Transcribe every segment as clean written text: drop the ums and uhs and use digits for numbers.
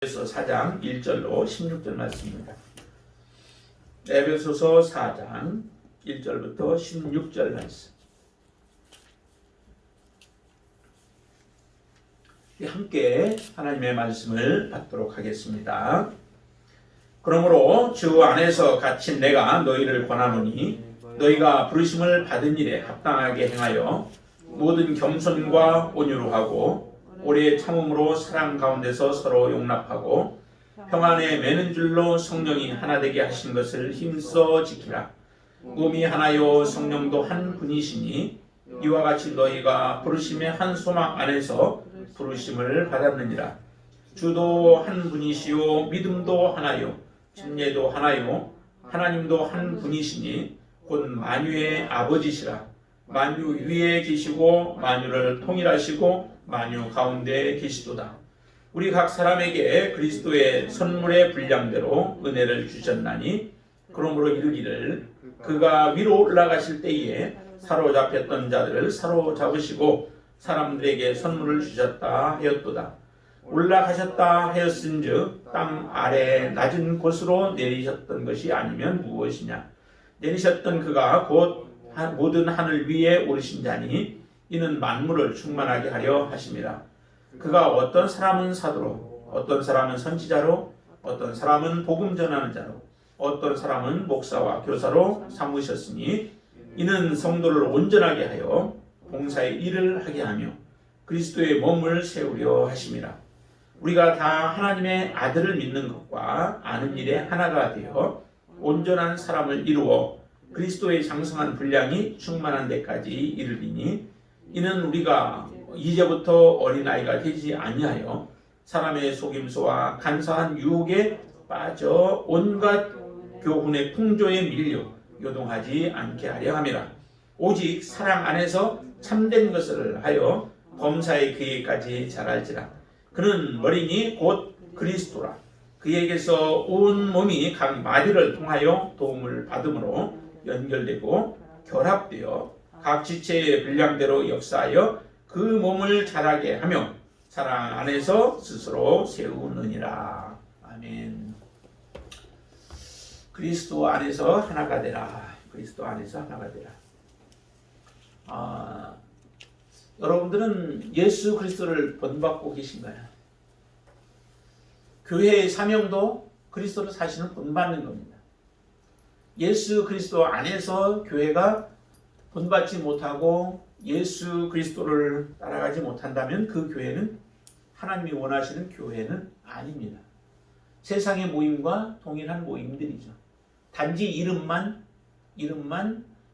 에베소서 4장 1절로 16절 말씀입니다. 에베소서 4장 1절부터 16절 말씀. 함께 하나님의 말씀을 받도록 하겠습니다. 그러므로 주 안에서 갇힌 내가 너희를 권하노니 너희가 부르심을 받은 일에 합당하게 행하여 모든 겸손과 온유로 하고 오래 참음으로 사랑 가운데서 서로 용납하고 평안에 매는 줄로 성령이 하나 되게 하신 것을 힘써 지키라. 몸이 하나요 성령도 한 분이시니 이와 같이 너희가 부르심의 한 소망 안에서 부르심을 받았느니라. 주도 한 분이시요 믿음도 하나요 진례도 하나요 하나님도 한 분이시니 곧 만유의 아버지시라. 만유 위에 계시고 만유를 통일하시고 만유 가운데 계시도다. 우리 각 사람에게 그리스도의 선물의 분량대로 은혜를 주셨나니 그러므로 이르기를 그가 위로 올라가실 때에 사로잡혔던 자들을 사로잡으시고 사람들에게 선물을 주셨다 하였도다. 올라가셨다 하였은즉 땅 아래 낮은 곳으로 내리셨던 것이 아니면 무엇이냐. 내리셨던 그가 곧 모든 하늘 위에 오르신 자니 이는 만물을 충만하게 하려 하심이라. 그가 어떤 사람은 사도로 어떤 사람은 선지자로 어떤 사람은 복음 전하는 자로 어떤 사람은 목사와 교사로 삼으셨으니 이는 성도를 온전하게 하여 봉사의 일을 하게 하며 그리스도의 몸을 세우려 하심이라. 우리가 다 하나님의 아들을 믿는 것과 아는 일에 하나가 되어 온전한 사람을 이루어 그리스도의 장성한 분량이 충만한 데까지 이르리니 이는 우리가 이제부터 어린아이가 되지 아니하여 사람의 속임수와 간사한 유혹에 빠져 온갖 교훈의 풍조에 밀려 요동하지 않게 하려 함이라. 오직 사랑 안에서 참된 것을 하여 범사의 그에까지 자랄지라. 그는 머리니 곧 그리스도라. 그에게서 온 몸이 각 마디를 통하여 도움을 받음으로 연결되고 결합되어 각 지체의 분량대로 역사하여 그 몸을 자라게 하며 사랑 안에서 스스로 세우느니라. 아멘. 그리스도 안에서 하나가 되라. 그리스도 안에서 하나가 되라. 여러분들은 예수 그리스도를 본받고 계신가요? 교회의 사명도 그리스도를 사시는 본받는 겁니다. 예수 그리스도 안에서 교회가 본받지 못하고 예수 그리스도를 따라가지 못한다면 그 교회는 하나님이 원하시는 교회는 아닙니다. 세상의 모임과 동일한 모임들이죠. 단지 이름만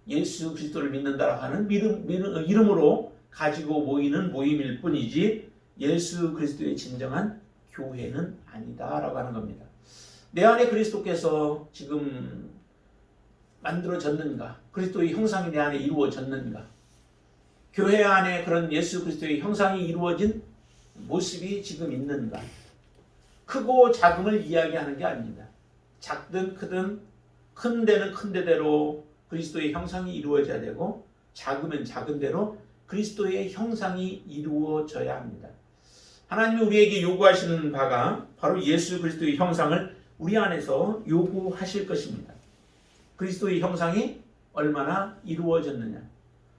예수 그리스도를 믿는다라고 하는 이름으로 가지고 모이는 모임일 뿐이지 예수 그리스도의 진정한 교회는 아니다라고 하는 겁니다. 내 안에 그리스도께서 지금 만들어졌는가? 그리스도의 형상이 내 안에 이루어졌는가? 교회 안에 그런 예수 그리스도의 형상이 이루어진 모습이 지금 있는가? 크고 작음을 이야기하는 게 아닙니다. 작든 크든 큰 데는 큰 데대로 그리스도의 형상이 이루어져야 되고 작으면 작은 대로 그리스도의 형상이 이루어져야 합니다. 하나님이 우리에게 요구하시는 바가 바로 예수 그리스도의 형상을 우리 안에서 요구하실 것입니다. 그리스도의 형상이 얼마나 이루어졌느냐.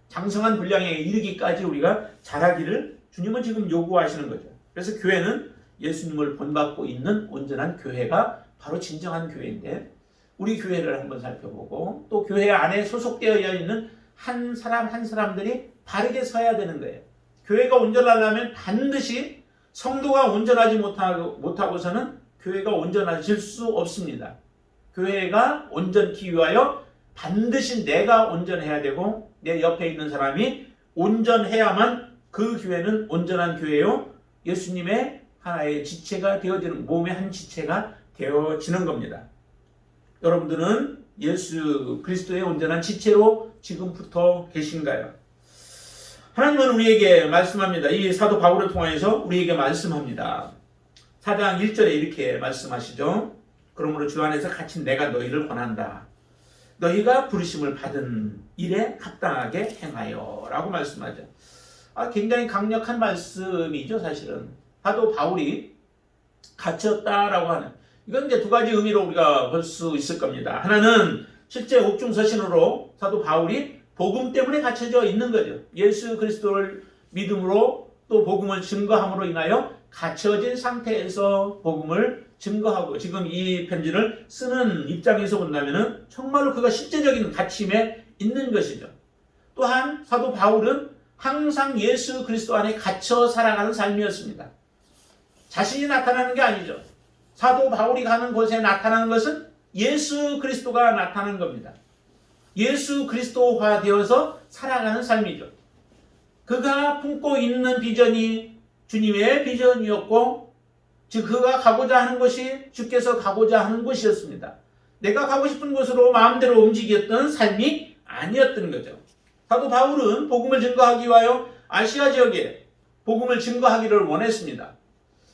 장성한 분량에 이르기까지 우리가 자라기를 주님은 지금 요구하시는 거죠. 그래서 교회는 예수님을 본받고 있는 온전한 교회가 바로 진정한 교회인데 우리 교회를 한번 살펴보고 또 교회 안에 소속되어 있는 한 사람 한 사람들이 바르게 서야 되는 거예요. 교회가 온전하려면 반드시 성도가 온전하지 못하고서는 교회가 온전해질 수 없습니다. 교회가 온전히 위하여 반드시 내가 온전해야 되고 내 옆에 있는 사람이 온전해야만 그 교회는 온전한 교회요. 예수님의 하나의 지체가 되어지는 몸의 한 지체가 되어지는 겁니다. 여러분들은 예수 그리스도의 온전한 지체로 지금부터 계신가요? 하나님은 우리에게 말씀합니다. 이 사도 바울을 통해서 우리에게 말씀합니다. 4장 1절에 이렇게 말씀하시죠. 그러므로 주 안에서 갇힌 내가 너희를 권한다. 너희가 부르심을 받은 일에 합당하게 행하여 라고 말씀하죠. 굉장히 강력한 말씀이죠. 사실은 사도 바울이 갇혔다라고 하는, 이건 이제 두 가지 의미로 우리가 볼 수 있을 겁니다. 하나는 실제 옥중서신으로 사도 바울이 복음 때문에 갇혀져 있는 거죠. 예수 그리스도를 믿음으로 또 복음을 증거함으로 인하여 갇혀진 상태에서 복음을 증거하고, 지금 이 편지를 쓰는 입장에서 본다면은 정말로 그가 실제적인 갇힘에 있는 것이죠. 또한 사도 바울은 항상 예수 그리스도 안에 갇혀 살아가는 삶이었습니다. 자신이 나타나는 게 아니죠. 사도 바울이 가는 곳에 나타나는 것은 예수 그리스도가 나타나는 겁니다. 예수 그리스도화 되어서 살아가는 삶이죠. 그가 품고 있는 비전이 주님의 비전이었고, 즉 그가 가고자 하는 것이 주께서 가고자 하는 곳이었습니다. 내가 가고 싶은 곳으로 마음대로 움직였던 삶이 아니었던 거죠. 사도 바울은 복음을 증거하기 위하여 아시아 지역에 복음을 증거하기를 원했습니다.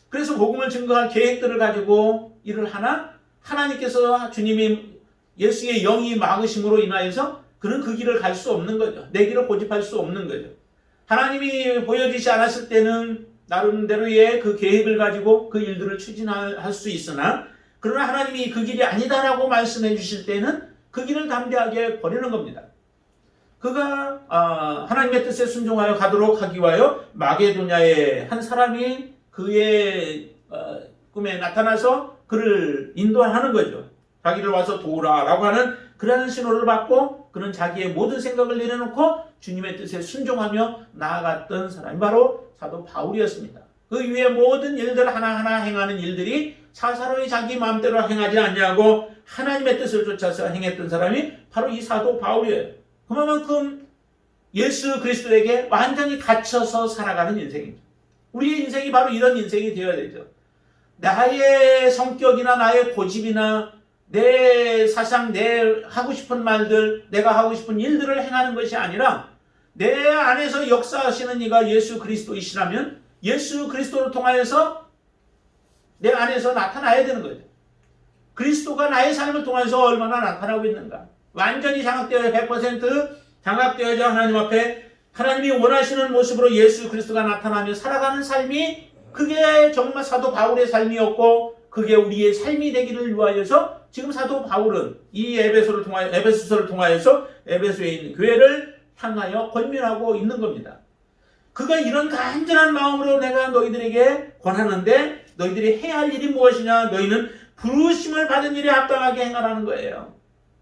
그래서 복음을 증거할 계획들을 가지고 일을 하나, 하나님께서 주님이 예수의 영이 막으심으로 인하여서 그는 그 길을 갈 수 없는 거죠. 내 길을 고집할 수 없는 거죠. 하나님이 보여지지 않았을 때는 나름대로의 그 계획을 가지고 그 일들을 추진할 수 있으나, 그러나 하나님이 그 길이 아니다라고 말씀해 주실 때는 그 길을 담대하게 버리는 겁니다. 그가 하나님의 뜻에 순종하여 가도록 하기 위하여 마게도냐의 한 사람이 그의 꿈에 나타나서 그를 인도하는 거죠. 자기를 와서 도우라라고 하는 그러한 신호를 받고, 그는 자기의 모든 생각을 내려놓고 주님의 뜻에 순종하며 나아갔던 사람이 바로 사도 바울이었습니다. 그 이후에 모든 일들 하나하나 행하는 일들이 사사로이 자기 마음대로 행하지 않냐고 하나님의 뜻을 쫓아서 행했던 사람이 바로 이 사도 바울이에요. 그만큼 예수 그리스도에게 완전히 갇혀서 살아가는 인생이죠. 우리의 인생이 바로 이런 인생이 되어야 되죠. 나의 성격이나 나의 고집이나 내 사상, 내 하고 싶은 말들, 내가 하고 싶은 일들을 행하는 것이 아니라 내 안에서 역사하시는 이가 예수 그리스도이시라면 예수 그리스도를 통하여서 내 안에서 나타나야 되는 거죠. 그리스도가 나의 삶을 통해서 얼마나 나타나고 있는가. 완전히 장악되어 100% 장악되어져 하나님 앞에 하나님이 원하시는 모습으로 예수 그리스도가 나타나며 살아가는 삶이, 그게 정말 사도 바울의 삶이었고, 그게 우리의 삶이 되기를 위하여서 지금 사도 바울은 이 에베소서를 통하여서 에베소에 있는 교회를 향하여 권면하고 있는 겁니다. 그가 이런 간절한 마음으로 내가 너희들에게 권하는데 너희들이 해야 할 일이 무엇이냐? 너희는 부르심을 받은 일에 합당하게 행하라는 거예요.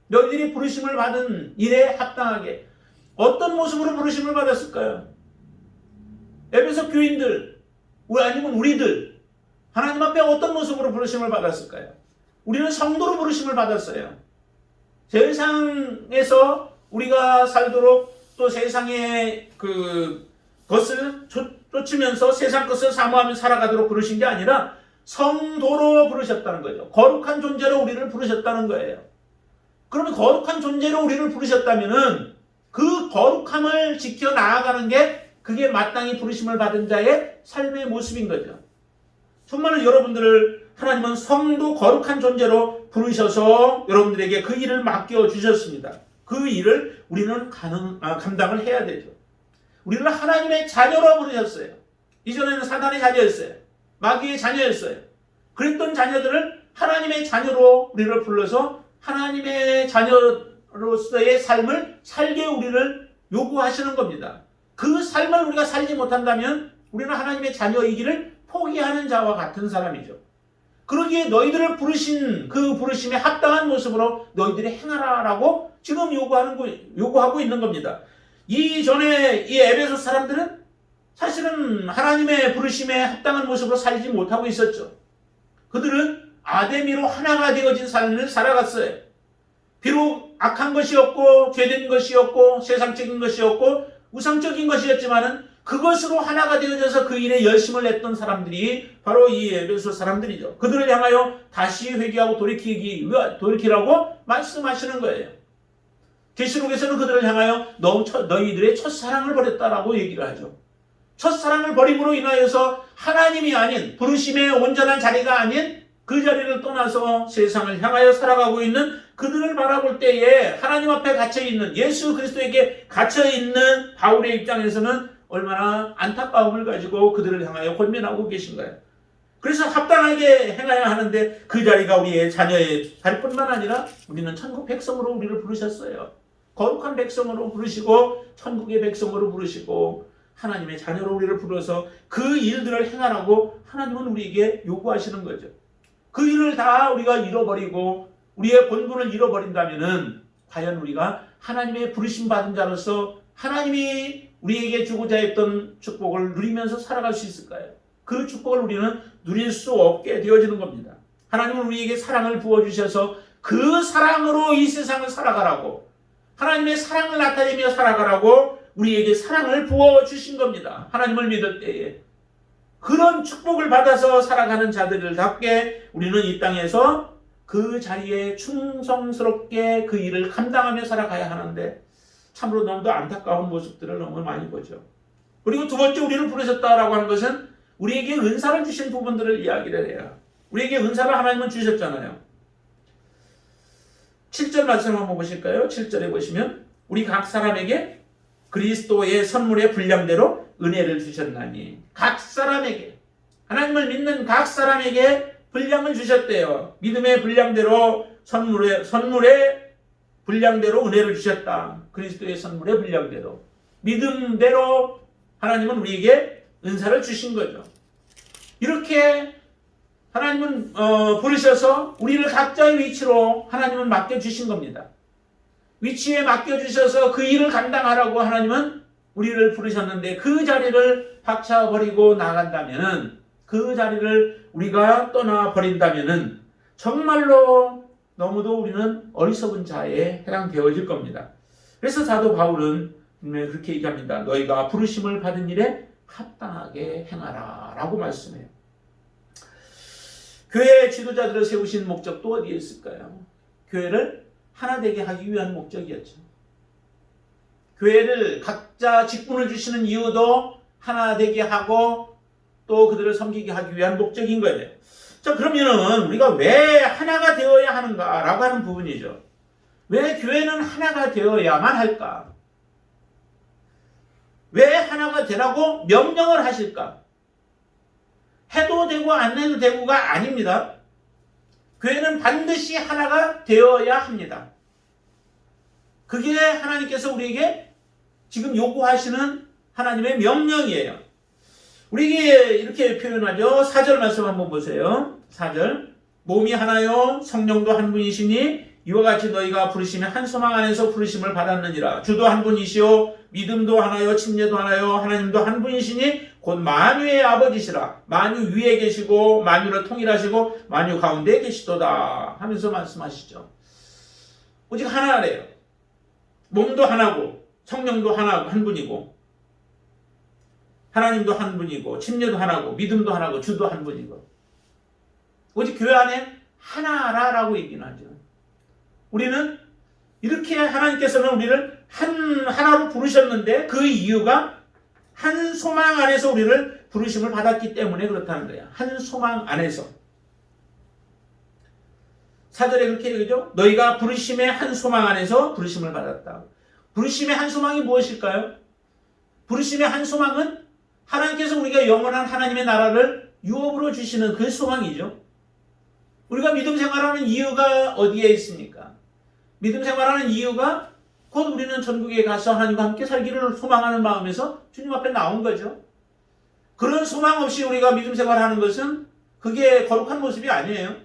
너희들이 부르심을 받은 일에 합당하게. 어떤 모습으로 부르심을 받았을까요? 에베소 교인들, 아니면 우리들, 하나님 앞에 어떤 모습으로 부르심을 받았을까요? 우리는 성도로 부르심을 받았어요. 세상에서 우리가 살도록, 또 세상의 그 것을 쫓으면서 세상 것을 사모하며 살아가도록 부르신 게 아니라 성도로 부르셨다는 거죠. 거룩한 존재로 우리를 부르셨다는 거예요. 그러면 거룩한 존재로 우리를 부르셨다면은 그 거룩함을 지켜 나아가는 게, 그게 마땅히 부르심을 받은 자의 삶의 모습인 거죠. 정말로 여러분들을 하나님은 성도 거룩한 존재로 부르셔서 여러분들에게 그 일을 맡겨주셨습니다. 그 일을 우리는 감당을 해야 되죠. 우리는 하나님의 자녀로 부르셨어요. 이전에는 사단의 자녀였어요. 마귀의 자녀였어요. 그랬던 자녀들을 하나님의 자녀로 우리를 불러서 하나님의 자녀로서의 삶을 살게 우리를 요구하시는 겁니다. 그 삶을 우리가 살지 못한다면 우리는 하나님의 자녀이기를 포기하는 자와 같은 사람이죠. 그러기에 너희들을 부르신 그 부르심에 합당한 모습으로 너희들이 행하라라고 지금 요구하고 있는 겁니다. 이전에 이 에베소 사람들은 사실은 하나님의 부르심에 합당한 모습으로 살지 못하고 있었죠. 그들은 아데미로 하나가 되어진 삶을 살아갔어요. 비록 악한 것이었고 죄된 것이었고 세상적인 것이었고 우상적인 것이었지만은 그것으로 하나가 되어져서 그 일에 열심을 냈던 사람들이 바로 이 에베소 사람들이죠. 그들을 향하여 다시 회개하고 돌이키라고 말씀하시는 거예요. 계시록에서는 그들을 향하여 너희들의 첫사랑을 버렸다라고 얘기를 하죠. 첫사랑을 버림으로 인하여서 하나님이 아닌, 부르심의 온전한 자리가 아닌 그 자리를 떠나서 세상을 향하여 살아가고 있는 그들을 바라볼 때에 하나님 앞에 갇혀있는, 예수 그리스도에게 갇혀있는 바울의 입장에서는 얼마나 안타까움을 가지고 그들을 향하여 권면하고 계신가요? 그래서 합당하게 행해야 하는데 그 자리가 우리의 자녀의 자리뿐만 아니라 우리는 천국 백성으로 우리를 부르셨어요. 거룩한 백성으로 부르시고 천국의 백성으로 부르시고 하나님의 자녀로 우리를 불러서 그 일들을 행하라고 하나님은 우리에게 요구하시는 거죠. 그 일을 다 우리가 잃어버리고 우리의 본분을 잃어버린다면은 과연 우리가 하나님의 부르심 받은 자로서 하나님이 우리에게 주고자 했던 축복을 누리면서 살아갈 수 있을까요? 그 축복을 우리는 누릴 수 없게 되어지는 겁니다. 하나님은 우리에게 사랑을 부어주셔서 그 사랑으로 이 세상을 살아가라고, 하나님의 사랑을 나타내며 살아가라고 우리에게 사랑을 부어주신 겁니다. 하나님을 믿을 때에 그런 축복을 받아서 살아가는 자들답게 우리는 이 땅에서 그 자리에 충성스럽게 그 일을 감당하며 살아가야 하는데 참으로 너무도 안타까운 모습들을 너무 많이 보죠. 그리고 두 번째 우리를 부르셨다라고 하는 것은 우리에게 은사를 주신 부분들을 이야기를 해요. 우리에게 은사를 하나님은 주셨잖아요. 7절 말씀 한번 보실까요? 7절에 보시면 우리 각 사람에게 그리스도의 선물의 분량대로 은혜를 주셨나니, 각 사람에게, 하나님을 믿는 각 사람에게 분량을 주셨대요. 믿음의 분량대로 선물의 분량대로 은혜를 주셨다. 그리스도의 선물의 분량대로 믿음대로 하나님은 우리에게 은사를 주신 거죠. 이렇게 하나님은 부르셔서 우리를 각자의 위치로 하나님은 맡겨주신 겁니다. 위치에 맡겨주셔서 그 일을 감당하라고 하나님은 우리를 부르셨는데 그 자리를 박차버리고 나간다면, 그 자리를 우리가 떠나버린다면 정말로 너무도 우리는 어리석은 자에 해당되어질 겁니다. 그래서 사도 바울은 그렇게 얘기합니다. 너희가 부르심을 받은 일에 합당하게 행하라 라고 말씀해요. 교회의 지도자들을 세우신 목적도 어디에 있을까요? 교회를 하나 되게 하기 위한 목적이었죠. 교회를 각자 직분을 주시는 이유도 하나 되게 하고 또 그들을 섬기게 하기 위한 목적인 거예요. 자, 그러면은 우리가 왜 하나가 되어야 하는가라고 하는 부분이죠. 왜 교회는 하나가 되어야만 할까? 왜 하나가 되라고 명령을 하실까? 해도 되고 안 해도 되고가 아닙니다. 교회는 반드시 하나가 되어야 합니다. 그게 하나님께서 우리에게 지금 요구하시는 하나님의 명령이에요. 우리에게 이렇게 표현하죠. 4절 말씀 한번 보세요. 4절. 몸이 하나요 성령도 한 분이시니 이와 같이 너희가 부르심의 한 소망 안에서 부르심을 받았느니라. 주도 한 분이시요 믿음도 하나요 침례도 하나요 하나님도 한 분이시니 곧 만유의 아버지시라. 만유 위에 계시고 만유를 통일하시고 만유 가운데 계시도다 하면서 말씀하시죠. 오직 하나래요. 몸도 하나고 성령도 하나 한 분이고 하나님도 한 분이고 침례도 하나고 믿음도 하나고 주도 한 분이고 오직 교회 안에 하나라라고 얘기는 하죠. 우리는 이렇게 하나님께서는 우리를 하나로 부르셨는데 그 이유가 한 소망 안에서 우리를 부르심을 받았기 때문에 그렇다는 거야. 한 소망 안에서. 4절에 그렇게 얘기하죠. 너희가 부르심의 한 소망 안에서 부르심을 받았다. 부르심의 한 소망이 무엇일까요? 부르심의 한 소망은 하나님께서 우리가 영원한 하나님의 나라를 유업으로 주시는 그 소망이죠. 우리가 믿음 생활하는 이유가 어디에 있습니까? 믿음 생활하는 이유가 곧 우리는 천국에 가서 하나님과 함께 살기를 소망하는 마음에서 주님 앞에 나온 거죠. 그런 소망 없이 우리가 믿음 생활하는 것은 그게 거룩한 모습이 아니에요.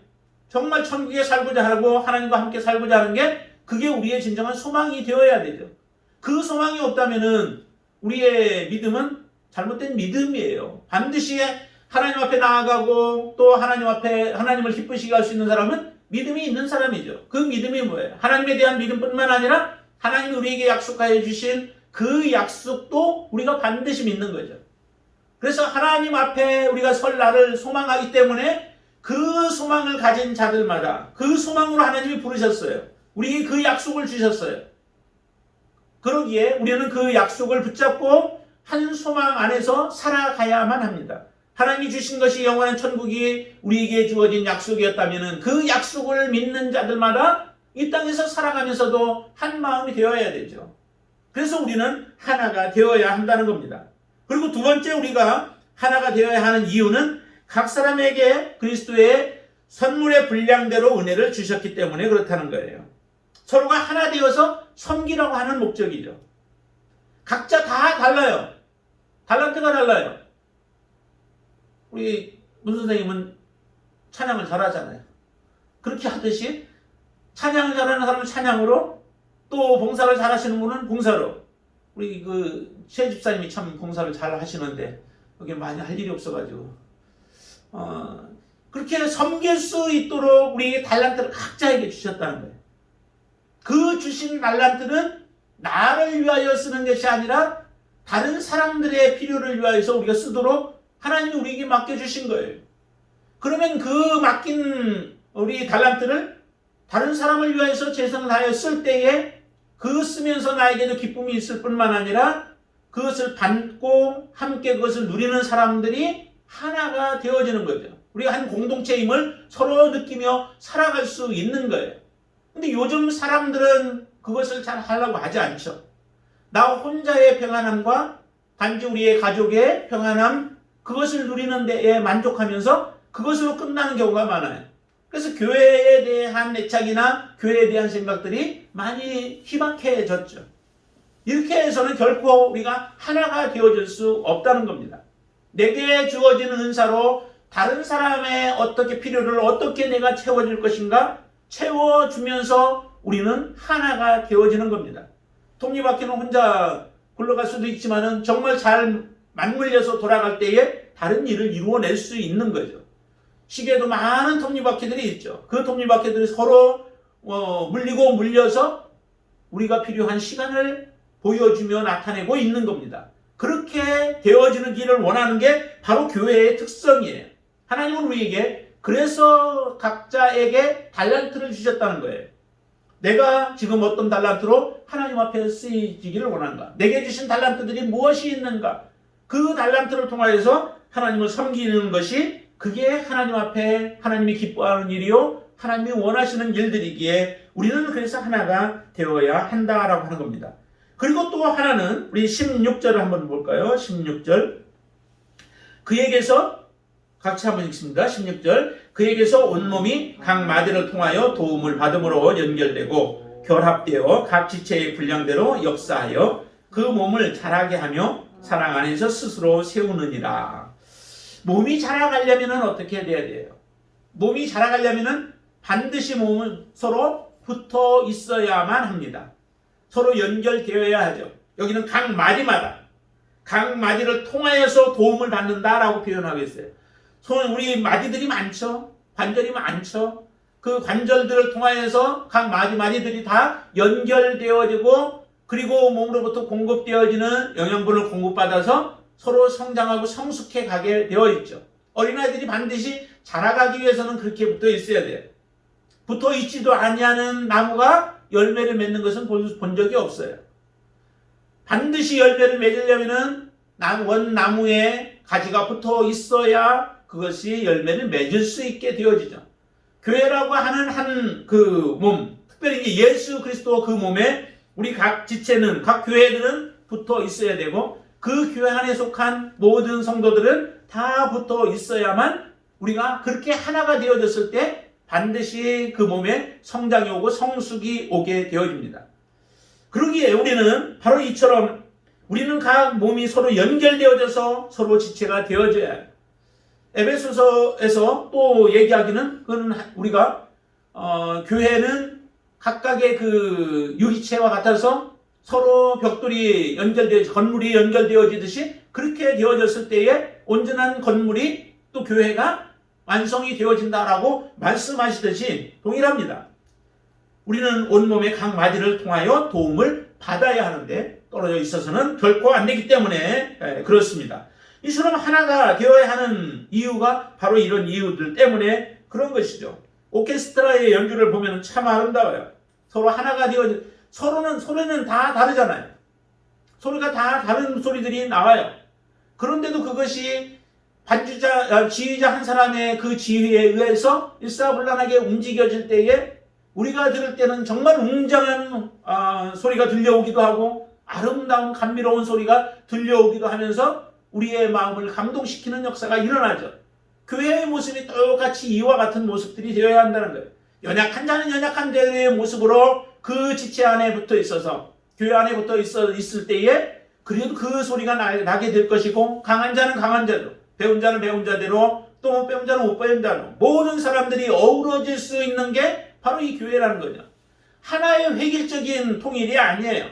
정말 천국에 살고자 하고 하나님과 함께 살고자 하는 게 그게 우리의 진정한 소망이 되어야 되죠. 그 소망이 없다면은 우리의 믿음은 잘못된 믿음이에요. 반드시 하나님 앞에 나아가고 또 하나님 앞에 하나님을 기쁘시게 할 수 있는 사람은 믿음이 있는 사람이죠. 그 믿음이 뭐예요? 하나님에 대한 믿음뿐만 아니라 하나님이 우리에게 약속하여 주신 그 약속도 우리가 반드시 믿는 거죠. 그래서 하나님 앞에 우리가 설 날을 소망하기 때문에 그 소망을 가진 자들마다 그 소망으로 하나님이 부르셨어요. 우리에게 그 약속을 주셨어요. 그러기에 우리는 그 약속을 붙잡고 한 소망 안에서 살아가야만 합니다. 하나님이 주신 것이 영원한 천국이 우리에게 주어진 약속이었다면 그 약속을 믿는 자들마다 이 땅에서 살아가면서도 한 마음이 되어야 되죠. 그래서 우리는 하나가 되어야 한다는 겁니다. 그리고 두 번째 우리가 하나가 되어야 하는 이유는 각 사람에게 그리스도의 선물의 분량대로 은혜를 주셨기 때문에 그렇다는 거예요. 서로가 하나 되어서 섬기라고 하는 목적이죠. 각자 다 달라요. 달란트가 달라요. 우리 문 선생님은 찬양을 잘하잖아요. 그렇게 하듯이 찬양을 잘하는 사람은 찬양으로, 또 봉사를 잘하시는 분은 봉사로. 우리 최 집사님이 참 봉사를 잘 하시는데 여기 많이 할 일이 없어가지고 그렇게 섬길 수 있도록 우리에게 달란트를 각자에게 주셨다는 거예요. 그 주신 달란트는 나를 위하여 쓰는 것이 아니라 다른 사람들의 필요를 위하여서 우리가 쓰도록 하나님이 우리에게 맡겨주신 거예요. 그러면 그 맡긴 우리 달란트를 다른 사람을 위하여서 최선을 다하여 쓸 때에 그 쓰면서 나에게도 기쁨이 있을 뿐만 아니라 그것을 받고 함께 그것을 누리는 사람들이 하나가 되어지는 거죠. 우리가 한 공동체임을 서로 느끼며 살아갈 수 있는 거예요. 근데 요즘 사람들은 그것을 잘 하려고 하지 않죠. 나 혼자의 평안함과 단지 우리의 가족의 평안함, 그것을 누리는 데에 만족하면서 그것으로 끝나는 경우가 많아요. 그래서 교회에 대한 애착이나 교회에 대한 생각들이 많이 희박해졌죠. 이렇게 해서는 결코 우리가 하나가 되어질 수 없다는 겁니다. 내게 주어지는 은사로 다른 사람의 어떻게 필요를 어떻게 내가 채워줄 것인가 채워주면서 우리는 하나가 되어지는 겁니다. 톱니바퀴는 혼자 굴러갈 수도 있지만 정말 잘 맞물려서 돌아갈 때에 다른 일을 이루어낼 수 있는 거죠. 시계에도 많은 톱니바퀴들이 있죠. 그 톱니바퀴들이 서로 물리고 물려서 우리가 필요한 시간을 보여주며 나타내고 있는 겁니다. 그렇게 되어지는 길을 원하는 게 바로 교회의 특성이에요. 하나님은 우리에게 그래서 각자에게 달란트를 주셨다는 거예요. 내가 지금 어떤 달란트로 하나님 앞에 쓰이기를 원하는가? 내게 주신 달란트들이 무엇이 있는가? 그 달란트를 통하여서 하나님을 섬기는 것이 그게 하나님 앞에 하나님이 기뻐하는 일이요 하나님이 원하시는 일들이기에 우리는 그래서 하나가 되어야 한다라고 하는 겁니다. 그리고 또 하나는 우리 16절을 한번 볼까요? 16절 그에게서 같이 한번 읽습니다. 16절 그에게서 온몸이 각 마디를 통하여 도움을 받음으로 연결되고 결합되어 각 지체의 분량대로 역사하여 그 몸을 자라게 하며 사랑 안에서 스스로 세우느니라. 몸이 자라가려면 어떻게 돼야 돼요? 몸이 자라가려면 반드시 몸은 서로 붙어 있어야만 합니다. 서로 연결되어야 하죠. 여기는 각 마디마다 각 마디를 통하여서 도움을 받는다라고 표현하고 있어요. 우리 마디들이 많죠. 관절이 많죠. 그 관절들을 통하여서 각 마디들이 다 연결되어지고 그리고 몸으로부터 공급되어지는 영양분을 공급받아서 서로 성장하고 성숙해 가게 되어 있죠. 어린아이들이 반드시 자라가기 위해서는 그렇게 붙어 있어야 돼요. 붙어 있지도 아니하는 나무가 열매를 맺는 것은 본 적이 없어요. 반드시 열매를 맺으려면 원나무에 가지가 붙어 있어야 그것이 열매를 맺을 수 있게 되어지죠. 교회라고 하는 한 그 몸, 특별히 예수 그리스도 그 몸에 우리 각 지체는, 각 교회들은 붙어 있어야 되고 그 교회 안에 속한 모든 성도들은 다 붙어 있어야만 우리가 그렇게 하나가 되어졌을 때 반드시 그 몸에 성장이 오고 성숙이 오게 되어집니다. 그러기에 우리는 바로 이처럼 우리는 각 몸이 서로 연결되어져서 서로 지체가 되어져야 해요. 에베소서에서 또 얘기하기는 그건 우리가 교회는 각각의 그 유기체와 같아서 서로 벽돌이 연결되어 건물이 연결되어지듯이 그렇게 되어졌을 때에 온전한 건물이 또 교회가 완성이 되어진다라고 말씀하시듯이 동일합니다. 우리는 온몸의 각 마디를 통하여 도움을 받아야 하는데 떨어져 있어서는 결코 안 되기 때문에 그렇습니다. 이처럼 하나가 되어야 하는 이유가 바로 이런 이유들 때문에 그런 것이죠. 오케스트라의 연주를 보면 참 아름다워요. 서로 하나가 되어 소리는 다 다르잖아요. 소리가 다 다른 소리들이 나와요. 그런데도 그것이 지휘자 한 사람의 그 지휘에 의해서 일사불란하게 움직여질 때에 우리가 들을 때는 정말 웅장한 소리가 들려오기도 하고 아름다운 감미로운 소리가 들려오기도 하면서 우리의 마음을 감동시키는 역사가 일어나죠. 교회의 모습이 똑같이 이와 같은 모습들이 되어야 한다는 거예요. 연약한 자는 연약한 자의 모습으로 그 지체 안에 붙어 있어서 교회 안에 붙어 있을 때에 그래도 그 소리가 나게 될 것이고, 강한 자는 강한 자대로, 배운 자는 배운 자대로, 또 못 배운 자는 못 배운 자로 모든 사람들이 어우러질 수 있는 게 바로 이 교회라는 거죠. 하나의 획일적인 통일이 아니에요.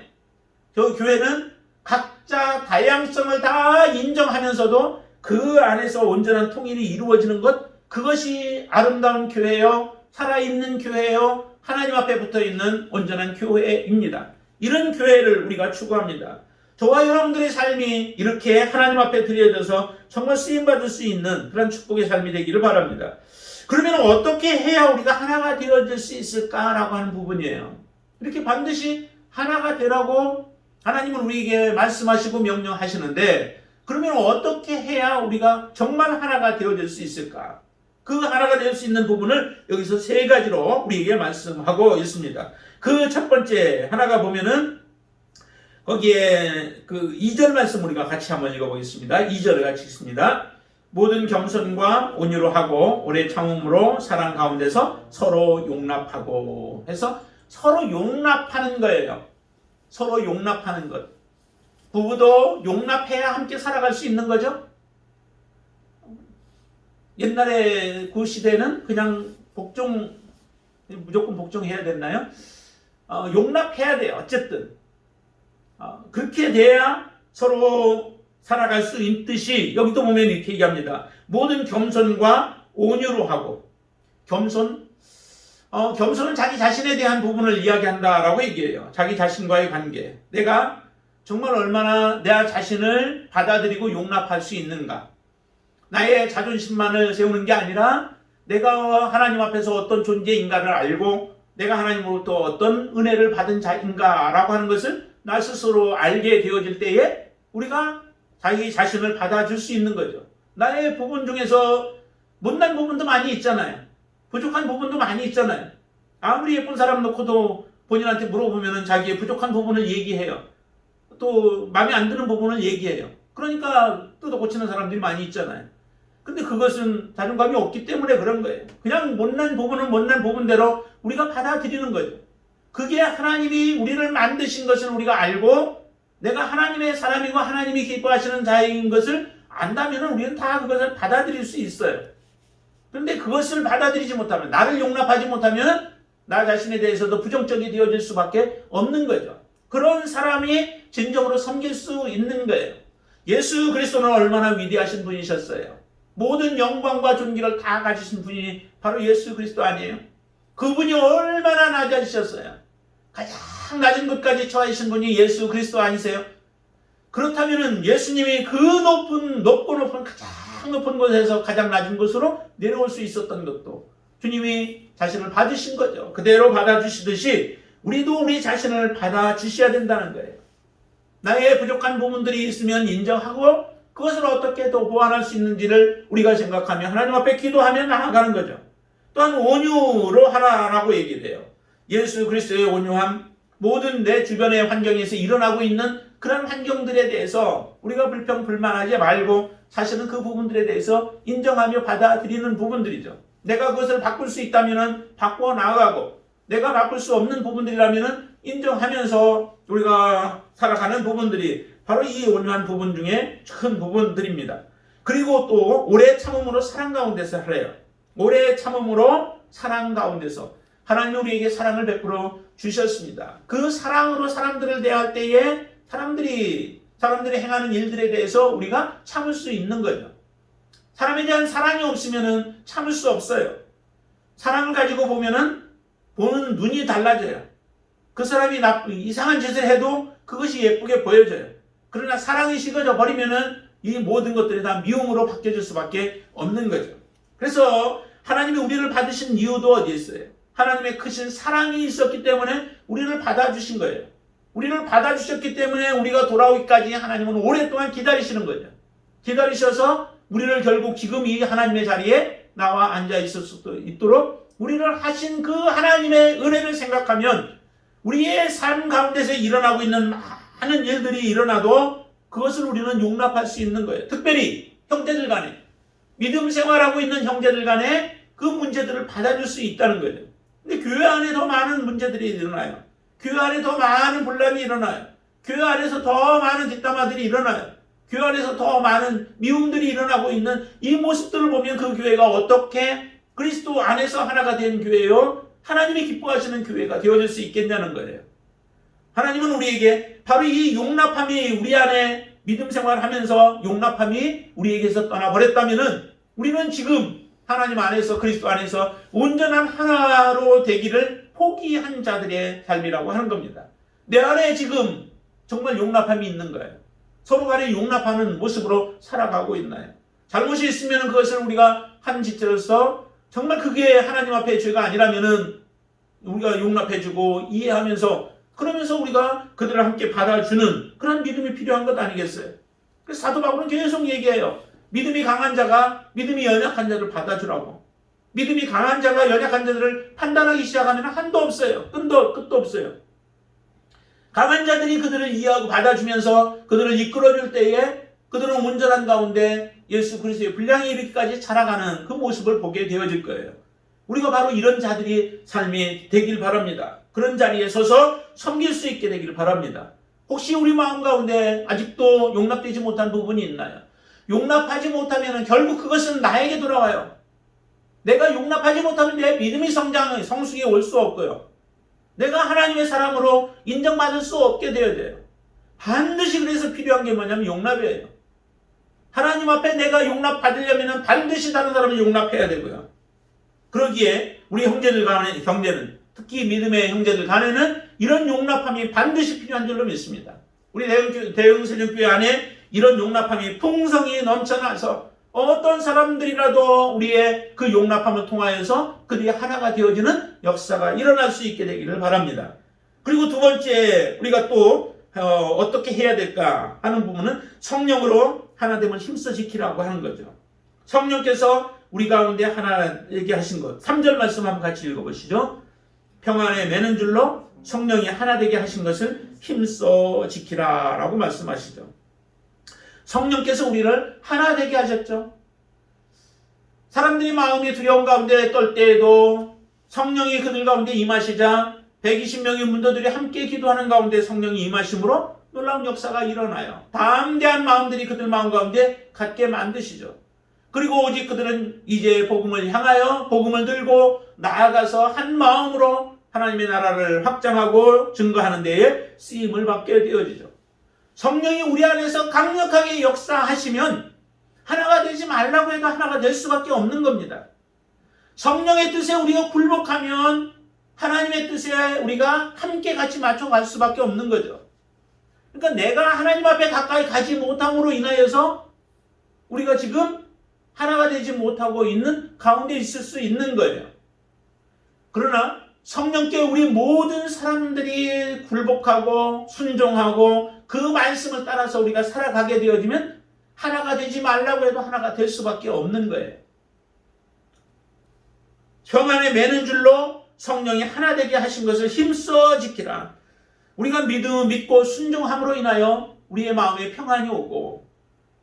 그 교회는 각자 다양성을 다 인정하면서도 그 안에서 온전한 통일이 이루어지는 것, 그것이 아름다운 교회요, 살아있는 교회요, 하나님 앞에 붙어있는 온전한 교회입니다. 이런 교회를 우리가 추구합니다. 저와 여러분들의 삶이 이렇게 하나님 앞에 드려져서 정말 쓰임받을 수 있는 그런 축복의 삶이 되기를 바랍니다. 그러면 어떻게 해야 우리가 하나가 되어질 수 있을까라고 하는 부분이에요. 이렇게 반드시 하나가 되라고 하나님은 우리에게 말씀하시고 명령하시는데, 그러면 어떻게 해야 우리가 정말 하나가 되어질 수 있을까? 그 하나가 될 수 있는 부분을 여기서 세 가지로 우리에게 말씀하고 있습니다. 그 첫 번째 하나가 보면은 거기에 그 2절 말씀 우리가 같이 한번 읽어보겠습니다. 2절을 같이 읽습니다. 모든 겸손과 온유로 하고 오래 참음으로 사랑 가운데서 서로 용납하고 해서 서로 용납하는 거예요. 서로 용납하는 것. 부부도 용납해야 함께 살아갈 수 있는 거죠. 옛날에 그 시대는 그냥 무조건 복종해야 됐나요? 용납해야 돼요. 어쨌든. 그렇게 돼야 서로 살아갈 수 있듯이 여기도 보면 이렇게 얘기합니다. 모든 겸손과 온유로 하고. 겸손은 자기 자신에 대한 부분을 이야기한다라고 얘기해요. 자기 자신과의 관계. 내가 정말 얼마나 내 자신을 받아들이고 용납할 수 있는가. 나의 자존심만을 세우는 게 아니라 내가 하나님 앞에서 어떤 존재인가를 알고 내가 하나님으로부터 어떤 은혜를 받은 자인가라고 하는 것을 나 스스로 알게 되어질 때에 우리가 자기 자신을 받아줄 수 있는 거죠. 나의 부분 중에서 못난 부분도 많이 있잖아요. 부족한 부분도 많이 있잖아요. 아무리 예쁜 사람 놓고도 본인한테 물어보면 자기의 부족한 부분을 얘기해요. 또 마음에 안 드는 부분을 얘기해요. 그러니까 뜯어 고치는 사람들이 많이 있잖아요. 근데 그것은 자존감이 없기 때문에 그런 거예요. 그냥 못난 부분은 못난 부분대로 우리가 받아들이는 거죠. 그게 하나님이 우리를 만드신 것을 우리가 알고 내가 하나님의 사람이고 하나님이 기뻐하시는 자인 것을 안다면 우리는 다 그것을 받아들일 수 있어요. 그런데 그것을 받아들이지 못하면, 나를 용납하지 못하면 나 자신에 대해서도 부정적이 되어질 수밖에 없는 거죠. 그런 사람이 진정으로 섬길 수 있는 거예요. 예수 그리스도는 얼마나 위대하신 분이셨어요. 모든 영광과 존귀를 다 가지신 분이 바로 예수 그리스도 아니에요? 그분이 얼마나 낮아지셨어요. 가장 낮은 곳까지 처하신 분이 예수 그리스도 아니세요? 그렇다면 예수님이 그 높고 높은 가장 높은 곳에서 가장 낮은 곳으로 내려올 수 있었던 것도 주님이 자신을 받으신 거죠. 그대로 받아주시듯이 우리도 우리 자신을 받아주셔야 된다는 거예요. 나의 부족한 부분들이 있으면 인정하고 그것을 어떻게 또 보완할 수 있는지를 우리가 생각하며 하나님 앞에 기도하며 나아가는 거죠. 또한 온유로 하라라고 얘기를 해요. 예수 그리스도의 온유함, 모든 내 주변의 환경에서 일어나고 있는 그런 환경들에 대해서 우리가 불평불만하지 말고 사실은 그 부분들에 대해서 인정하며 받아들이는 부분들이죠. 내가 그것을 바꿀 수 있다면 바꾸어 나아가고, 내가 바꿀 수 없는 부분들이라면 인정하면서 우리가 살아가는 부분들이 바로 이 온유한 부분 중에 큰 부분들입니다. 그리고 또 오래 참음으로 사랑 가운데서 하래요. 오래 참음으로 사랑 가운데서 하나님 우리에게 사랑을 베풀어 주셨습니다. 그 사랑으로 사람들을 대할 때에 사람들이 행하는 일들에 대해서 우리가 참을 수 있는 거죠. 사람에 대한 사랑이 없으면 참을 수 없어요. 사랑을 가지고 보면은 보는 눈이 달라져요. 그 사람이 이상한 짓을 해도 그것이 예쁘게 보여져요. 그러나 사랑이 식어져 버리면은 이 모든 것들이 다 미움으로 바뀌어질 수밖에 없는 거죠. 그래서 하나님이 우리를 받으신 이유도 어디에 있어요? 하나님의 크신 사랑이 있었기 때문에 우리를 받아주신 거예요. 우리를 받아주셨기 때문에 우리가 돌아오기까지 하나님은 오랫동안 기다리시는 거죠. 기다리셔서 우리를 결국 지금 이 하나님의 자리에 나와 앉아 있을 수 있도록 우리를 하신 그 하나님의 은혜를 생각하면 우리의 삶 가운데서 일어나고 있는 많은 일들이 일어나도 그것을 우리는 용납할 수 있는 거예요. 특별히 형제들 간에 믿음 생활하고 있는 형제들 간에 그 문제들을 받아줄 수 있다는 거예요. 근데 교회 안에 더 많은 문제들이 일어나요. 교회 안에 더 많은 분란이 일어나요. 교회 안에서 더 많은 뒷담화들이 일어나요. 교회 안에서 더 많은 미움들이 일어나고 있는 이 모습들을 보면 그 교회가 어떻게 그리스도 안에서 하나가 된 교회요, 하나님이 기뻐하시는 교회가 되어질 수 있겠냐는 거예요. 하나님은 우리에게 바로 이 용납함이 우리 안에 믿음 생활하면서 용납함이 우리에게서 떠나버렸다면은 우리는 지금 하나님 안에서 그리스도 안에서 온전한 하나로 되기를 포기한 자들의 삶이라고 하는 겁니다. 내 안에 지금 정말 용납함이 있는 거예요. 서로 간에 용납하는 모습으로 살아가고 있나요? 잘못이 있으면 그것을 우리가 한 짓으로서 정말 그게 하나님 앞에 죄가 아니라면은 우리가 용납해주고 이해하면서 그러면서 우리가 그들을 함께 받아주는 그런 믿음이 필요한 것 아니겠어요? 그래서 사도 바울은 계속 얘기해요. 믿음이 강한 자가 믿음이 연약한 자를 받아주라고. 믿음이 강한 자가 연약한 자들을 판단하기 시작하면 한도 없어요. 끝도 없어요. 강한 자들이 그들을 이해하고 받아주면서 그들을 이끌어줄 때에 그들은 온전한 가운데 예수 그리스도의 분량에 이르기까지 자라가는 그 모습을 보게 되어질 거예요. 우리가 바로 이런 자들이 삶이 되길 바랍니다. 그런 자리에 서서 섬길 수 있게 되기를 바랍니다. 혹시 우리 마음 가운데 아직도 용납되지 못한 부분이 있나요? 용납하지 못하면 결국 그것은 나에게 돌아와요. 내가 용납하지 못하면 내 믿음이 성숙에 올 수 없고요. 내가 하나님의 사람으로 인정받을 수 없게 되어져요. 반드시 그래서 필요한 게 뭐냐면 용납이에요. 하나님 앞에 내가 용납받으려면 반드시 다른 사람을 용납해야 되고요. 그러기에 우리 형제는 특히 믿음의 형제들 간에는 이런 용납함이 반드시 필요한 줄로 믿습니다. 우리 대형세력교회 안에 이런 용납함이 풍성히 넘쳐나서 어떤 사람들이라도 우리의 그 용납함을 통하여서 그들이 하나가 되어지는 역사가 일어날 수 있게 되기를 바랍니다. 그리고 두 번째 우리가 또 어떻게 해야 될까 하는 부분은 성령으로 하나됨을 힘써 지키라고 하는 거죠. 성령께서 우리 가운데 하나 얘기하신 것 3절 말씀 한번 같이 읽어보시죠. 평안에 매는 줄로 성령이 하나 되게 하신 것을 힘써 지키라 라고 말씀하시죠. 성령께서 우리를 하나 되게 하셨죠. 사람들이 마음이 두려운 가운데 떨 때에도 성령이 그들 가운데 임하시자 120명의 문도들이 함께 기도하는 가운데 성령이 임하심으로 놀라운 역사가 일어나요. 담대한 마음들이 그들 마음 가운데 갖게 만드시죠. 그리고 오직 그들은 이제 복음을 향하여 복음을 들고 나아가서 한 마음으로 하나님의 나라를 확장하고 증거하는 데에 쓰임을 받게 되어지죠. 성령이 우리 안에서 강력하게 역사하시면 하나가 되지 말라고 해도 하나가 될 수밖에 없는 겁니다. 성령의 뜻에 우리가 굴복하면 하나님의 뜻에 우리가 함께 같이 맞춰갈 수밖에 없는 거죠. 그러니까 내가 하나님 앞에 가까이 가지 못함으로 인하여서 우리가 지금 하나가 되지 못하고 있는 가운데 있을 수 있는 거예요. 그러나 성령께 우리 모든 사람들이 굴복하고 순종하고 그 말씀을 따라서 우리가 살아가게 되어지면 하나가 되지 말라고 해도 하나가 될 수밖에 없는 거예요. 평안에 매는 줄로 성령이 하나 되게 하신 것을 힘써 지키라. 우리가 믿고 순종함으로 인하여 우리의 마음에 평안이 오고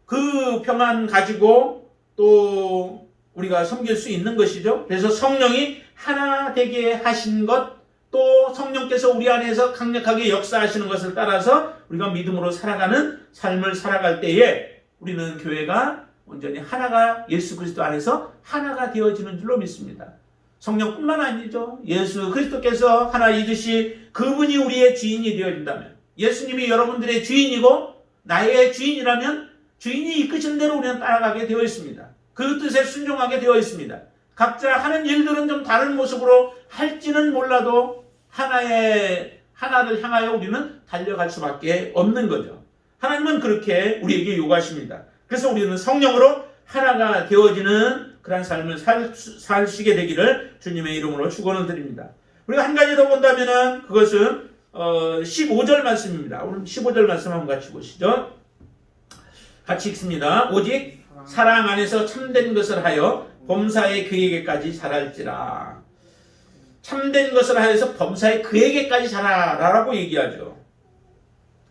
그 평안 가지고 또 우리가 섬길 수 있는 것이죠. 그래서 성령이 하나 되게 하신 것, 또 성령께서 우리 안에서 강력하게 역사하시는 것을 따라서 우리가 믿음으로 살아가는 삶을 살아갈 때에 우리는 교회가 온전히 하나가 예수 그리스도 안에서 하나가 되어지는 줄로 믿습니다. 성령뿐만 아니죠. 예수 그리스도께서 하나이듯이 그분이 우리의 주인이 되어진다면, 예수님이 여러분들의 주인이고 나의 주인이라면 주인이 이끄신 대로 우리는 따라가게 되어 있습니다. 그 뜻에 순종하게 되어 있습니다. 각자 하는 일들은 좀 다른 모습으로 할지는 몰라도 하나를 향하여 우리는 달려갈 수밖에 없는 거죠. 하나님은 그렇게 우리에게 요구하십니다. 그래서 우리는 성령으로 하나가 되어지는 그런 삶을 사시게 되기를 주님의 이름으로 축원을 드립니다. 우리가 한 가지 더 본다면은 그것은 15절 말씀입니다. 오늘 15절 말씀 한번 같이 보시죠. 같이 읽습니다. 오직 사랑 안에서 참된 것을 하여 범사에 그에게까지 자랄지라. 참된 것을 하여서 범사에 그에게까지 자라라라고 얘기하죠.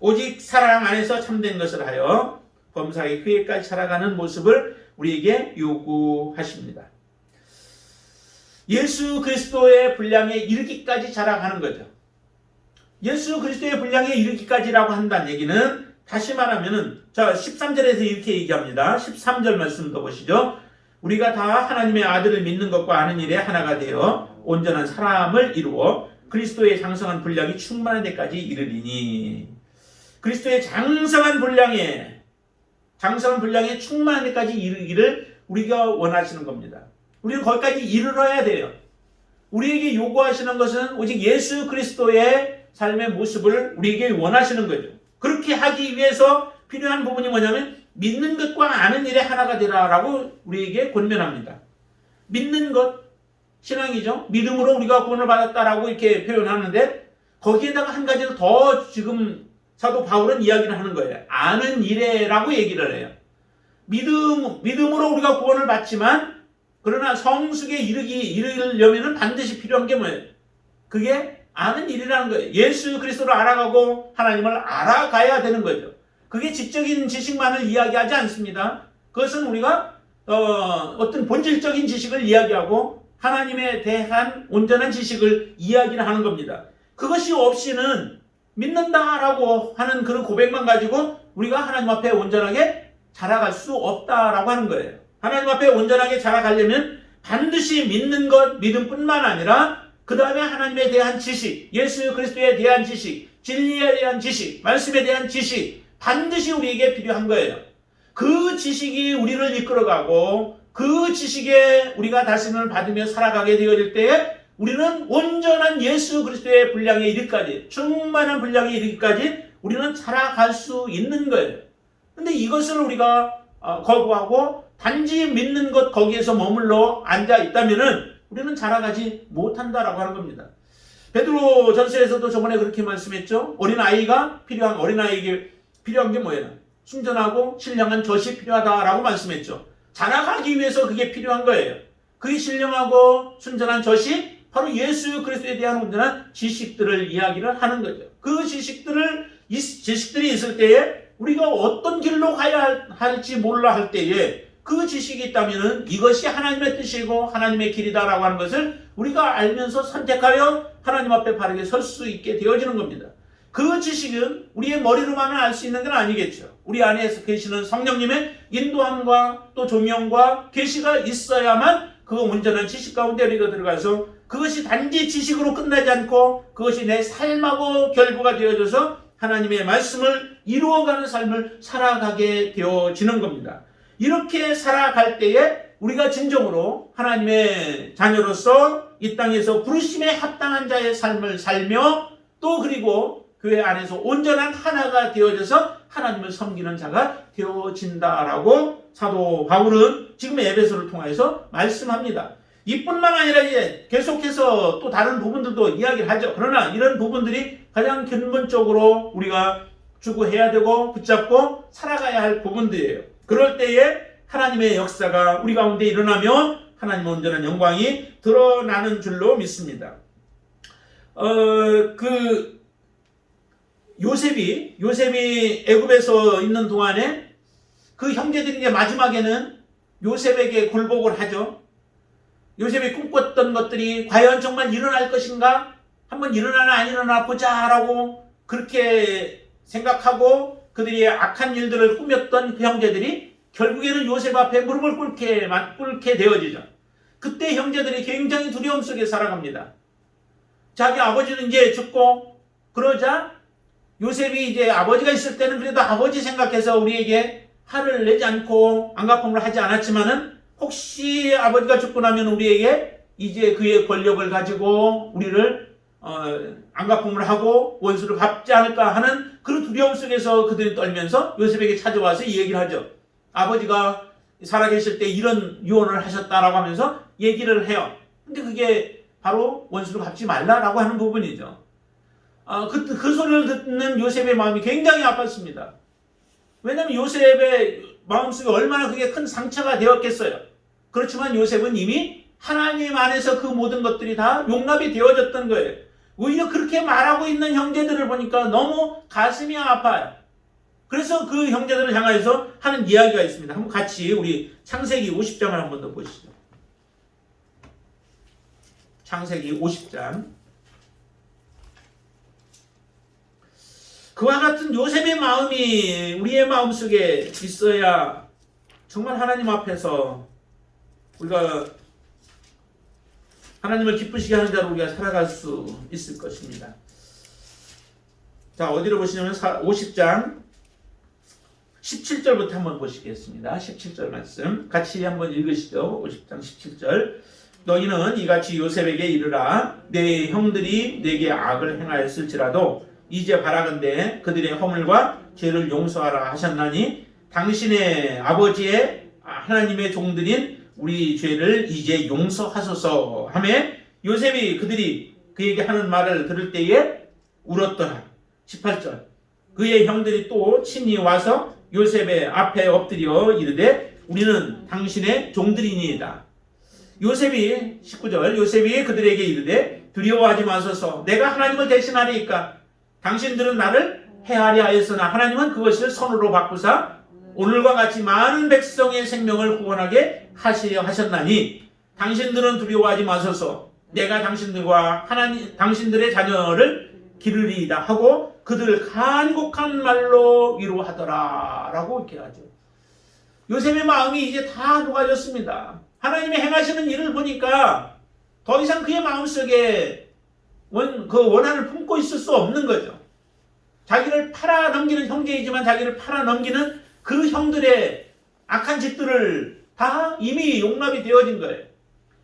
오직 사랑 안에서 참된 것을 하여 범사에 그에게까지 자라가는 모습을 우리에게 요구하십니다. 예수 그리스도의 분량에 이르기까지 자라가는 거죠. 예수 그리스도의 분량에 이르기까지라고 한다는 얘기는 다시 말하면은 13절에서 이렇게 얘기합니다. 13절 말씀 더 보시죠. 우리가 다 하나님의 아들을 믿는 것과 아는 일에 하나가 되어 온전한 사람을 이루어 그리스도의 장성한 분량이 충만한 데까지 이르리니, 그리스도의 장성한 분량에 충만한 데까지 이르기를 우리가 원하시는 겁니다. 우리는 거기까지 이르러야 돼요. 우리에게 요구하시는 것은 오직 예수 그리스도의 삶의 모습을 우리에게 원하시는 거죠. 그렇게 하기 위해서 필요한 부분이 뭐냐면 믿는 것과 아는 일에 하나가 되라라고 우리에게 권면합니다. 믿는 것, 신앙이죠. 믿음으로 우리가 구원을 받았다라고 이렇게 표현하는데, 거기에다가 한 가지를 더 지금 사도 바울은 이야기를 하는 거예요. 아는 일에라고 얘기를 해요. 믿음으로 우리가 구원을 받지만, 그러나 성숙에 이르려면 반드시 필요한 게 뭐예요? 그게 아는 일이라는 거예요. 예수 그리스도를 알아가고 하나님을 알아가야 되는 거죠. 그게 지적인 지식만을 이야기하지 않습니다. 그것은 우리가 어떤 본질적인 지식을 이야기하고 하나님에 대한 온전한 지식을 이야기를 하는 겁니다. 그것이 없이는 믿는다라고 하는 그런 고백만 가지고 우리가 하나님 앞에 온전하게 자라갈 수 없다라고 하는 거예요. 하나님 앞에 온전하게 자라가려면 반드시 믿는 것, 믿음뿐만 아니라 그 다음에 하나님에 대한 지식, 예수 그리스도에 대한 지식, 진리에 대한 지식, 말씀에 대한 지식 반드시 우리에게 필요한 거예요. 그 지식이 우리를 이끌어가고 그 지식에 우리가 다스림을 받으며 살아가게 되어질 때에 우리는 온전한 예수 그리스도의 분량에 이르기까지, 충만한 분량에 이르기까지 우리는 자라갈 수 있는 거예요. 근데 이것을 우리가 거부하고 단지 믿는 것 거기에서 머물러 앉아 있다면은 우리는 자라가지 못한다라고 하는 겁니다. 베드로 전서에서도 저번에 그렇게 말씀했죠. 어린아이에게 필요한 게 뭐예요? 순전하고 신령한 젖이 필요하다라고 말씀했죠. 자라가기 위해서 그게 필요한 거예요. 그게 신령하고 순전한 젖이 바로 예수 그리스도에 대한 온전한 지식들을 이야기를 하는 거죠. 그 지식들이 있을 때에 우리가 어떤 길로 가야 할지 몰라 할 때에 그 지식이 있다면 이것이 하나님의 뜻이고 하나님의 길이다라고 하는 것을 우리가 알면서 선택하여 하나님 앞에 바르게 설 수 있게 되어지는 겁니다. 그 지식은 우리의 머리로만은 알 수 있는 건 아니겠죠. 우리 안에서 계시는 성령님의 인도함과 또 조명과 계시가 있어야만 그 온전한 지식 가운데 우리가 들어가서 그것이 단지 지식으로 끝나지 않고 그것이 내 삶하고 결부가 되어져서 하나님의 말씀을 이루어가는 삶을 살아가게 되어지는 겁니다. 이렇게 살아갈 때에 우리가 진정으로 하나님의 자녀로서 이 땅에서 부르심에 합당한 자의 삶을 살며 또 그리고 교회 안에서 온전한 하나가 되어져서 하나님을 섬기는 자가 되어진다라고 사도 바울은 지금 에베소를 통해서 말씀합니다. 이뿐만 아니라 이제 계속해서 또 다른 부분들도 이야기를 하죠. 그러나 이런 부분들이 가장 근본적으로 우리가 추구해야 되고 붙잡고 살아가야 할 부분들이에요. 그럴 때에 하나님의 역사가 우리 가운데 일어나며 하나님의 온전한 영광이 드러나는 줄로 믿습니다. 요셉이 애굽에서 있는 동안에 그 형제들이 이제 마지막에는 요셉에게 굴복을 하죠. 요셉이 꿈꿨던 것들이 과연 정말 일어날 것인가? 한번 일어나나 안 일어나 보자라고 그렇게 생각하고 그들이 악한 일들을 꾸몄던 그 형제들이 결국에는 요셉 앞에 무릎을 꿇게 되어지죠. 그때 형제들이 굉장히 두려움 속에 살아갑니다. 자기 아버지는 이제 죽고 그러자 요셉이 이제 아버지가 있을 때는 그래도 아버지 생각해서 우리에게 화를 내지 않고 안갚음을 하지 않았지만은 혹시 아버지가 죽고 나면 우리에게 이제 그의 권력을 가지고 우리를 안갚음을 하고 원수를 갚지 않을까 하는 그런 두려움 속에서 그들이 떨면서 요셉에게 찾아와서 이 얘기를 하죠. 아버지가 살아계실 때 이런 유언을 하셨다라고 하면서 얘기를 해요. 근데 그게 바로 원수를 갚지 말라라고 하는 부분이죠. 그 소리를 듣는 요셉의 마음이 굉장히 아팠습니다. 왜냐하면 요셉의 마음속에 얼마나 그게 큰 상처가 되었겠어요. 그렇지만 요셉은 이미 하나님 안에서 그 모든 것들이 다 용납이 되어졌던 거예요. 오히려 그렇게 말하고 있는 형제들을 보니까 너무 가슴이 아파요. 그래서 그 형제들을 향해서 하는 이야기가 있습니다. 한번 같이 우리 창세기 50장을 한번 더 보시죠. 창세기 50장. 그와 같은 요셉의 마음이 우리의 마음속에 있어야 정말 하나님 앞에서 우리가 하나님을 기쁘시게 하는 자로 우리가 살아갈 수 있을 것입니다. 자, 어디로 보시냐면 50장 17절부터 한번 보시겠습니다. 17절 말씀 같이 한번 읽으시죠. 50장 17절. 너희는 이같이 요셉에게 이르라. 내 형들이 내게 악을 행하였을지라도 이제 바라건대 그들의 허물과 죄를 용서하라 하셨나니 당신의 아버지의 하나님의 종들인 우리 죄를 이제 용서하소서 하며 요셉이 그들이 그에게 하는 말을 들을 때에 울었더라. 18절. 그의 형들이 또 친히 와서 요셉의 앞에 엎드려 이르되 우리는 당신의 종들이니이다. 요셉이 19절. 요셉이 그들에게 이르되 두려워하지 마소서. 내가 하나님을 대신하리이까. 당신들은 나를 해하려 하였으나 하나님은 그것을 선으로 바꾸사 오늘과 같이 많은 백성의 생명을 구원하게 하시려 하셨나니 당신들은 두려워하지 마소서. 내가 당신들과 당신들의 자녀를 기르리이다 하고 그들 간곡한 말로 위로하더라 라고 이렇게 하죠. 요셉의 마음이 이제 다 녹아졌습니다. 하나님이 행하시는 일을 보니까 더 이상 그의 마음속에 그 원한을 품고 있을 수 없는 거죠. 자기를 팔아 넘기는 형제이지만 자기를 팔아 넘기는 그 형들의 악한 짓들을 다 이미 용납이 되어진 거예요.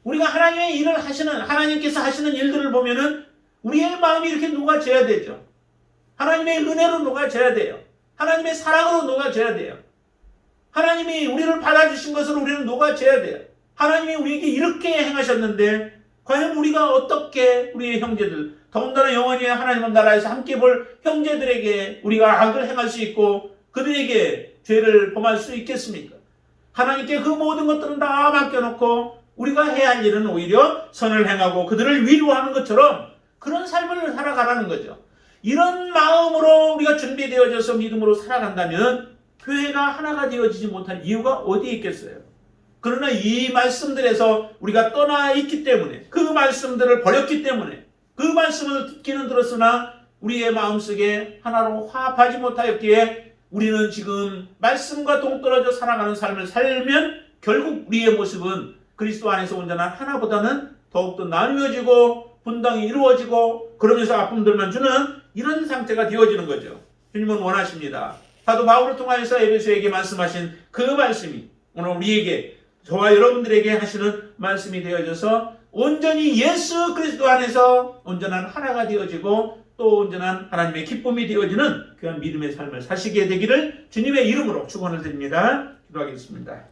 우리가 하나님의 일을 하나님께서 하시는 일들을 보면은 우리의 마음이 이렇게 녹아져야 되죠. 하나님의 은혜로 녹아져야 돼요. 하나님의 사랑으로 녹아져야 돼요. 하나님이 우리를 받아주신 것으로 우리는 녹아져야 돼요. 하나님이 우리에게 이렇게 행하셨는데 과연 우리가 어떻게 우리의 형제들, 더군다나 영원히 하나님의 나라에서 함께 볼 형제들에게 우리가 악을 행할 수 있고 그들에게 죄를 범할 수 있겠습니까? 하나님께 그 모든 것들은 다 맡겨놓고 우리가 해야 할 일은 오히려 선을 행하고 그들을 위로하는 것처럼 그런 삶을 살아가라는 거죠. 이런 마음으로 우리가 준비되어져서 믿음으로 살아간다면 교회가 하나가 되어지지 못할 이유가 어디에 있겠어요? 그러나 이 말씀들에서 우리가 떠나 있기 때문에 그 말씀들을 버렸기 때문에 그 말씀을 듣기는 들었으나 우리의 마음속에 하나로 화합하지 못하였기에 우리는 지금 말씀과 동떨어져 살아가는 삶을 살면 결국 우리의 모습은 그리스도 안에서 온전한 하나보다는 더욱더 나누어지고 분당이 이루어지고 그러면서 아픔들만 주는 이런 상태가 되어지는 거죠. 주님은 원하십니다. 사도 바울을 통하여서 에베소에게 말씀하신 그 말씀이 오늘 우리에게 저와 여러분들에게 하시는 말씀이 되어져서 온전히 예수 그리스도 안에서 온전한 하나가 되어지고 또 온전한 하나님의 기쁨이 되어지는 귀한 믿음의 삶을 사시게 되기를 주님의 이름으로 축원을 드립니다. 기도하겠습니다.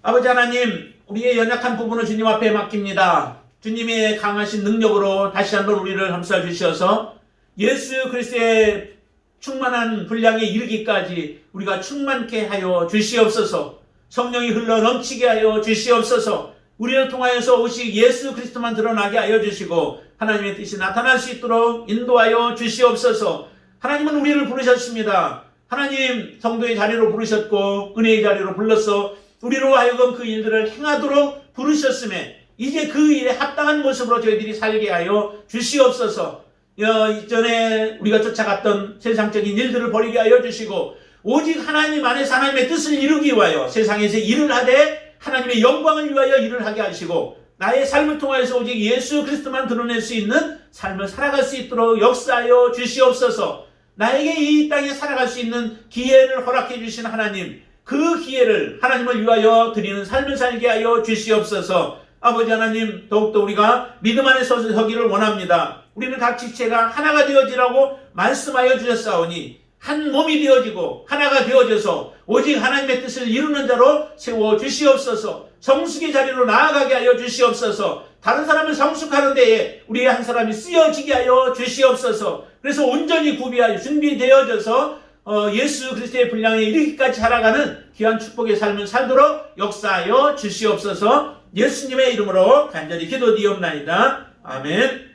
아버지 하나님, 우리의 연약한 부분을 주님 앞에 맡깁니다. 주님의 강하신 능력으로 다시 한번 우리를 감싸 주셔서 예수 그리스도의 충만한 분량에 이르기까지 우리가 충만케 하여 주시옵소서. 성령이 흘러 넘치게 하여 주시옵소서. 우리를 통하여서 오직 예수 그리스도만 드러나게 하여 주시고 하나님의 뜻이 나타날 수 있도록 인도하여 주시옵소서. 하나님은 우리를 부르셨습니다. 하나님 성도의 자리로 부르셨고 은혜의 자리로 불러서 우리로 하여금 그 일들을 행하도록 부르셨음에 이제 그 일에 합당한 모습으로 저희들이 살게 하여 주시옵소서. 이전에 우리가 쫓아갔던 세상적인 일들을 버리게 하여 주시고 오직 하나님 안에서 하나님의 뜻을 이루기 위하여 세상에서 일을 하되 하나님의 영광을 위하여 일을 하게 하시고 나의 삶을 통하여서 오직 예수 그리스도만 드러낼 수 있는 삶을 살아갈 수 있도록 역사하여 주시옵소서. 나에게 이 땅에 살아갈 수 있는 기회를 허락해 주신 하나님, 그 기회를 하나님을 위하여 드리는 삶을 살게 하여 주시옵소서. 아버지 하나님, 더욱더 우리가 믿음 안에 서기를 원합니다. 우리는 각 지체가 하나가 되어지라고 말씀하여 주셨사오니 한 몸이 되어지고 하나가 되어져서 오직 하나님의 뜻을 이루는 자로 세워 주시옵소서. 성숙의 자리로 나아가게 하여 주시옵소서. 다른 사람을 성숙하는 데에 우리의 한 사람이 쓰여지게 하여 주시옵소서. 그래서 온전히 구비하여 준비되어져서 예수 그리스도의 분량에 이르기까지 살아가는 귀한 축복의 삶을 살도록 역사하여 주시옵소서. 예수님의 이름으로 간절히 기도드리옵나이다. 아멘.